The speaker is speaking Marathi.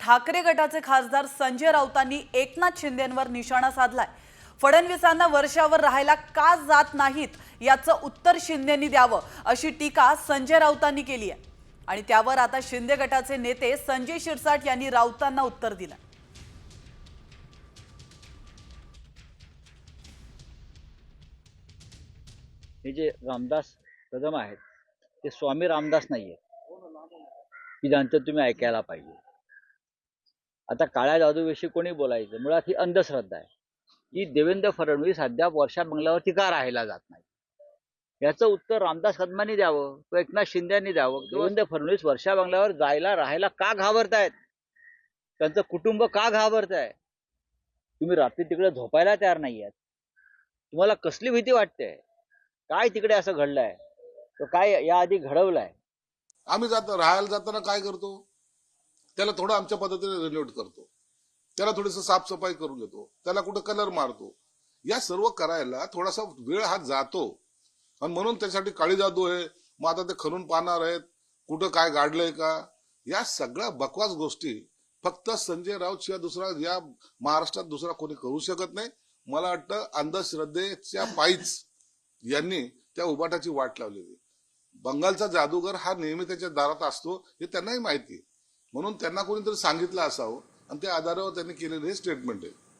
ठाकरे गटाचे खासदार संजय राऊतांनी एकनाथ शिंदेंवर निशाणा साधलाय। फडणवीसांना वर्षावर राहायला का जात नाहीत याचं उत्तर शिंदेंनी द्यावं अशी टीका संजय राऊतांनी केली आहे। आणि त्यावर आता शिंदे गटाचे नेते संजय शिरसाट यांनी राऊतांना उत्तर दिलं। हे जे रामदास कदम आहेत ते स्वामी रामदास नाहीये की ज्यांचं तुम्ही ऐकायला पाहिजे। आता काळ्या जादूविषयी कोणी बोलायचं, मुळात ही अंधश्रद्धा आहे की देवेंद्र फडणवीस अद्याप वर्षा बंगल्यावरती का राहायला जात नाही, याचं उत्तर रामदास कदमांनी द्यावं, तो एकनाथ शिंदेंनी द्यावं। देवेंद्र फडणवीस वर्षा बंगल्यावर जायला राहायला का घाबरतायत, त्यांचं कुटुंब का घाबरताय, तुम्ही रात्री तिकडे झोपायला तयार नाही आहेत, तुम्हाला कसली भीती वाटते, काय तिकडे असं घडलंय, तो काय याआधी घडवलंय। आम्ही राहायला जाताना काय करतो, त्याला थोडं आमच्या पद्धतीने रिनोव्हेट करतो, त्याला थोडीसं साफसफाई करून घेतो, त्याला कुठं कलर मारतो। या सर्व करायला थोडासा वेळ हा जातो आणि म्हणून त्यासाठी काळी जादू आहे, मग आता ते खणून पाहणार आहेत, कुठं काय गाडलंय का, या सगळ्या बकवास गोष्टी फक्त संजय राऊत शिवाय दुसरा या महाराष्ट्रात दुसरा कोणी करू शकत नाही। मला वाटतं अंधश्रद्धेच्या पायीच यांनी त्या उभाटाची वाट लावलेली। बंगालचा जादूगर हा नेहमी त्याच्या दारात असतो हे त्यांनाही माहिती आहे, म्हणून त्यांना कोणीतरी सांगितलं असावं आणि त्या आधारावर त्यांनी केलेलं हे स्टेटमेंट आहे।